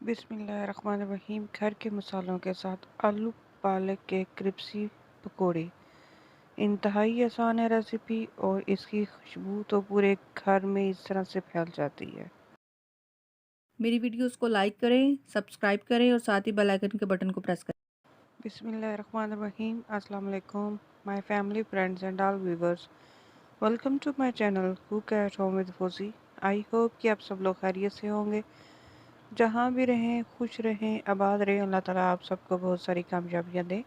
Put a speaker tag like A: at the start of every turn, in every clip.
A: बिस्मिल्लाहिर्रहमानिर्रहीम। घर के मसालों के साथ आलू पालक के क्रिस्पी पकोड़े। इंतहाई आसान है रेसिपी और इसकी खुशबू तो पूरे घर में इस तरह से फैल जाती है।
B: मेरी वीडियोस को लाइक करें, सब्सक्राइब करें और साथ ही बेल आइकन के बटन को प्रेस करें।
A: बिस्मिल्लाहिर्रहमानिर्रहीम। अस्सलाम वालेकुम my family friends and all viewers. Welcome to my channel cook at home with Fauji. I hope कि आप सब लोग खैरियत से होंगे। जहाँ भी रहें खुश रहें, आबाद रहें। अल्लाह ताला आप सबको बहुत सारी कामयाबियाँ दें।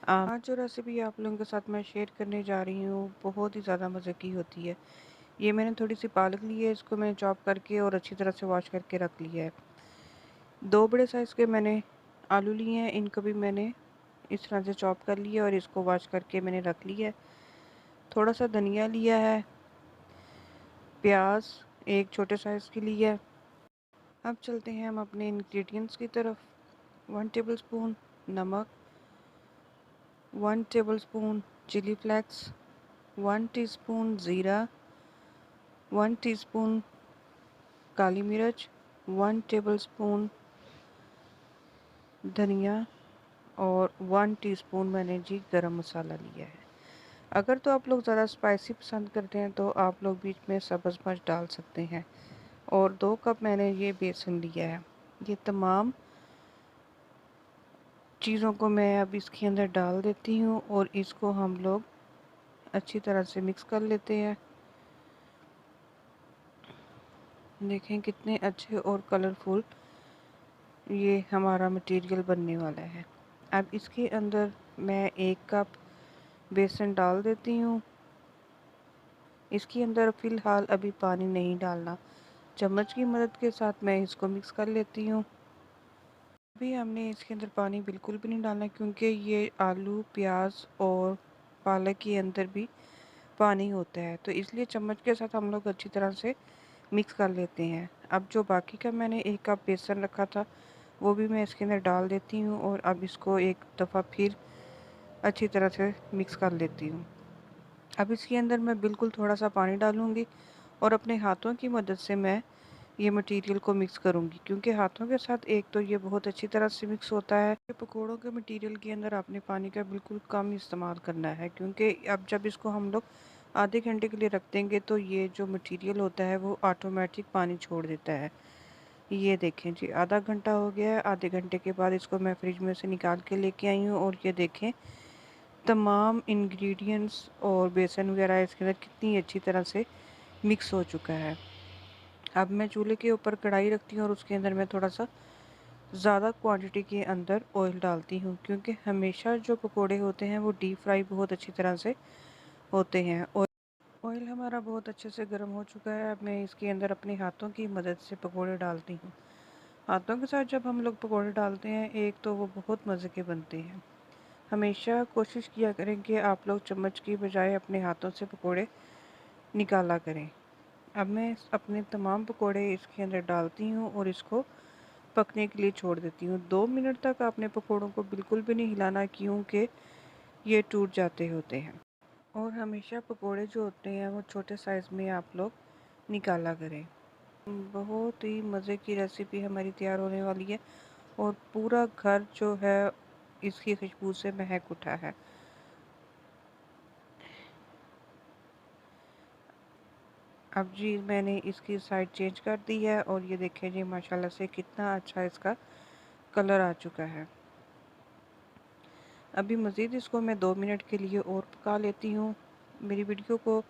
A: आज जो रेसिपी आप लोगों के साथ मैं शेयर करने जा रही हूँ बहुत ही ज़्यादा मज़े की होती है। ये मैंने थोड़ी सी पालक ली है, इसको मैंने चॉप करके और अच्छी तरह से वॉश करके रख लिया है। 2 बड़े साइज़ के मैंने आलू लिए हैं, इनको भी मैंने इस तरह से चॉप कर लिया और इसको वॉश करके मैंने रख लिया है। थोड़ा सा धनिया लिया है, प्याज एक छोटे साइज़ की ली है। अब चलते हैं हम अपने इंग्रेडिएंट्स की तरफ। 1 टेबल स्पून नमक, 1 tablespoon chilli flakes, 1 teaspoon ज़ीरा, 1 टीस्पून काली मिर्च, 1 टेबल स्पून धनिया और 1 टीस्पून मैंने जी गरम मसाला लिया है। अगर तो आप लोग ज़्यादा स्पाइसी पसंद करते हैं तो आप लोग बीच में सब्ज़ मिर्च डाल सकते हैं। और 2 कप मैंने ये बेसन लिया है। ये तमाम चीज़ों को मैं अब इसके अंदर डाल देती हूँ और इसको हम लोग अच्छी तरह से मिक्स कर लेते हैं। देखें कितने अच्छे और कलरफुल ये हमारा मटेरियल बनने वाला है। अब इसके अंदर मैं 1 कप बेसन डाल देती हूँ। इसके अंदर फ़िलहाल अभी पानी नहीं डालना। चम्मच की मदद के साथ मैं इसको मिक्स कर लेती हूँ। अभी हमने इसके अंदर पानी बिल्कुल भी नहीं डालना क्योंकि ये आलू, प्याज और पालक के अंदर भी पानी होता है, तो इसलिए चम्मच के साथ हम लोग अच्छी तरह से मिक्स कर लेते हैं। अब जो बाकी का मैंने 1 कप बेसन रखा था वो भी मैं इसके अंदर डाल देती हूँ और अब इसको एक दफ़ा फिर अच्छी तरह से मिक्स कर लेती हूँ। अब इसके अंदर मैं बिल्कुल थोड़ा सा पानी डालूँगी और अपने हाथों की मदद से मैं ये मटेरियल को मिक्स करूँगी, क्योंकि हाथों के साथ एक तो ये बहुत अच्छी तरह से मिक्स होता है। पकोड़ों के मटेरियल के अंदर आपने पानी का बिल्कुल कम इस्तेमाल करना है, क्योंकि अब जब इसको हम लोग आधे घंटे के लिए रख देंगे तो ये जो मटेरियल होता है वो ऑटोमेटिक पानी छोड़ देता है। ये देखें जी, आधा घंटा हो गया है। आधे घंटे के बाद इसको मैं फ्रिज में से निकाल के लेके आई हूँ और ये देखें तमाम इंग्रेडिएंट्स और बेसन वगैरह इसके अंदर कितनी अच्छी तरह से मिक्स हो चुका है। अब मैं चूल्हे के ऊपर कढ़ाई रखती हूँ और उसके अंदर मैं थोड़ा सा ज़्यादा क्वांटिटी के अंदर ऑयल डालती हूँ, क्योंकि हमेशा जो पकोड़े होते हैं वो डीप फ्राई बहुत अच्छी तरह से होते हैं। ऑयल हमारा बहुत अच्छे से गर्म हो चुका है। अब मैं इसके अंदर अपने हाथों की मदद से पकोड़े डालती हूँ। हाथों के साथ जब हम लोग पकोड़े डालते हैं एक तो वो बहुत मज़े के बनते हैं। हमेशा कोशिश किया करें कि आप लोग चम्मच की बजाय अपने हाथों से पकोड़े निकाला करें। अब मैं अपने तमाम पकोड़े इसके अंदर डालती हूँ और इसको पकने के लिए छोड़ देती हूँ। 2 मिनट तक आपने पकोड़ों को बिल्कुल भी नहीं हिलाना, क्योंकि ये टूट जाते होते हैं। और हमेशा पकोड़े जो होते हैं वो छोटे साइज़ में आप लोग निकाला करें। बहुत ही मज़े की रेसिपी हमारी तैयार होने वाली है और पूरा घर जो है इसकी खुशबू से महक उठा है। अब जी मैंने इसकी साइड चेंज कर दी है और ये देखें जी माशाल्लाह से कितना अच्छा इसका कलर आ चुका है। अभी मज़ीद इसको मैं 2 मिनट के लिए और पका लेती हूँ। मेरी वीडियो को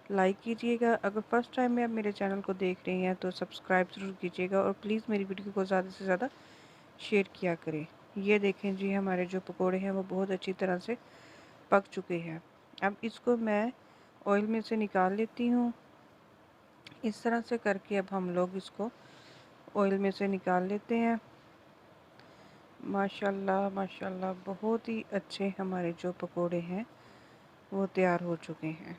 A: लाइक कीजिएगा। अगर फर्स्ट टाइम में आप मेरे चैनल को देख रही हैं तो सब्सक्राइब ज़रूर कीजिएगा और प्लीज़ मेरी वीडियो को ज़्यादा से ज़्यादा शेयर किया करें। ये देखें जी हमारे जो पकोड़े हैं वो बहुत अच्छी तरह से पक चुके हैं। अब इसको मैं ऑयल में से निकाल लेती हूँ। इस तरह से करके अब हम लोग इसको ऑयल में से निकाल लेते हैं। माशाल्लाह माशाल्लाह बहुत ही अच्छे हमारे जो पकोड़े हैं वो तैयार हो चुके हैं।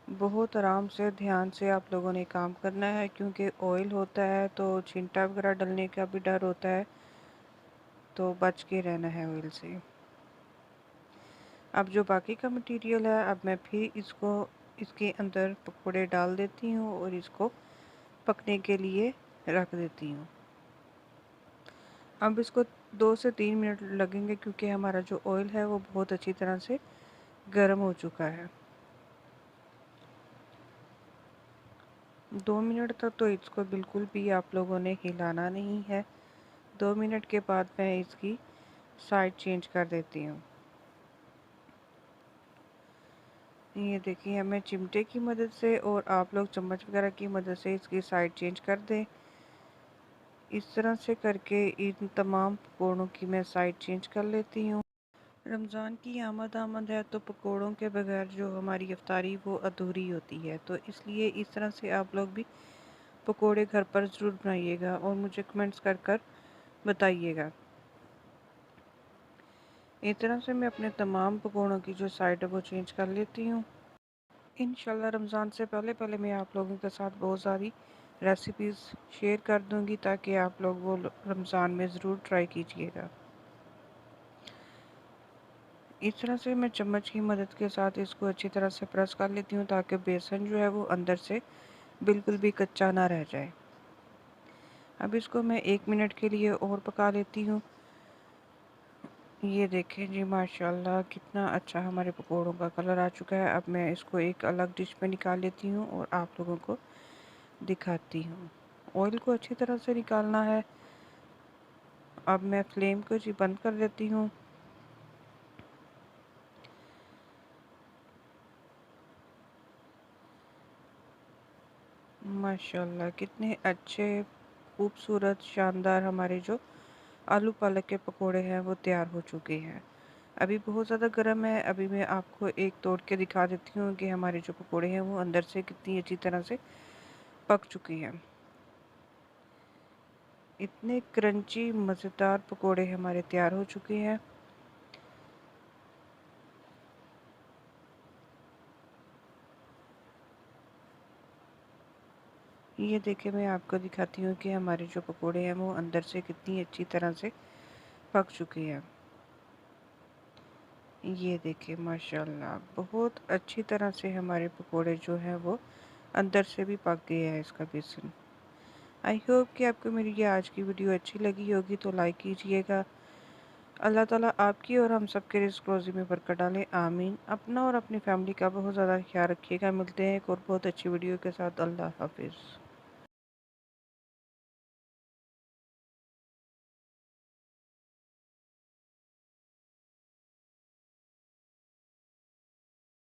A: बहुत आराम से ध्यान से आप लोगों ने काम करना है, क्योंकि ऑयल होता है तो छिंटा वगैरह डलने का भी डर होता है, तो बच के रहना है ऑयल से। अब जो बाकी का मटेरियल है अब मैं फिर इसको इसके अंदर पकोड़े डाल देती हूँ और इसको पकने के लिए रख देती हूँ। अब इसको 2 से 3 मिनट लगेंगे क्योंकि हमारा जो ऑयल है वो बहुत अच्छी तरह से गर्म हो चुका है। 2 मिनट तक तो इसको बिल्कुल भी आप लोगों ने हिलाना नहीं है। 2 मिनट के बाद मैं इसकी साइड चेंज कर देती हूँ। ये देखिए, मैं चिमटे की मदद से और आप लोग चम्मच वगैरह की मदद से इसकी साइड चेंज कर दें। इस तरह से करके इन तमाम पकौड़ों की मैं साइड चेंज कर लेती हूँ। रमज़ान की आमद है तो पकौड़ों के बगैर जो हमारी इफ्तारी वो अधूरी होती है, तो इसलिए इस तरह से आप लोग भी पकोड़े घर पर ज़रूर बनाइएगा और मुझे कमेंट्स कर कर बताइएगा। इस तरह से मैं अपने तमाम पकौड़ों की जो साइड है वो चेंज कर लेती हूँ। इंशाल्लाह रमज़ान से पहले पहले मैं आप लोगों के साथ बहुत सारी रेसिपीज़ शेयर कर दूँगी ताकि आप लोग वो रमज़ान में ज़रूर ट्राई कीजिएगा। इस तरह से मैं चम्मच की मदद के साथ इसको अच्छी तरह से प्रेस कर लेती हूँ ताकि बेसन जो है वो अंदर से बिल्कुल भी कच्चा ना रह जाए। अब इसको मैं 1 मिनट के लिए और पका लेती हूँ। ये देखें जी, माशाल्लाह कितना अच्छा हमारे पकोड़ों का कलर आ चुका है। अब मैं इसको एक अलग डिश में निकाल लेती हूँ और आप लोगों को दिखाती हूँ। ऑयल को अच्छी तरह से निकालना है। अब मैं फ्लेम को जी बंद कर देती हूँ। माशाल्लाह कितने अच्छे, खूबसूरत, शानदार हमारे जो आलू पालक के पकोड़े हैं वो तैयार हो चुके हैं। अभी बहुत ज़्यादा गर्म है। अभी मैं आपको एक तोड़ के दिखा देती हूँ कि हमारे जो पकोड़े हैं वो अंदर से कितनी अच्छी तरह से पक चुके हैं। इतने क्रंची मज़ेदार पकोड़े हमारे तैयार हो चुके हैं। ये देखिए, मैं आपको दिखाती हूँ कि हमारे जो पकोड़े हैं वो अंदर से कितनी अच्छी तरह से पक चुके हैं। ये देखिए, माशाल्लाह बहुत अच्छी तरह से हमारे पकोड़े जो हैं वो अंदर से भी पक गए हैं इसका बेसन। आई होप कि आपको मेरी ये आज की वीडियो अच्छी लगी होगी, तो लाइक कीजिएगा। अल्लाह ताला आपकी और हम सब के रिज़्क़ रोज़ी में बरकत डालें, आमीन। अपना और अपनी फैमिली का बहुत ज़्यादा ख्याल रखिएगा। मिलते हैं एक और बहुत अच्छी वीडियो के साथ। अल्लाह हाफिज़।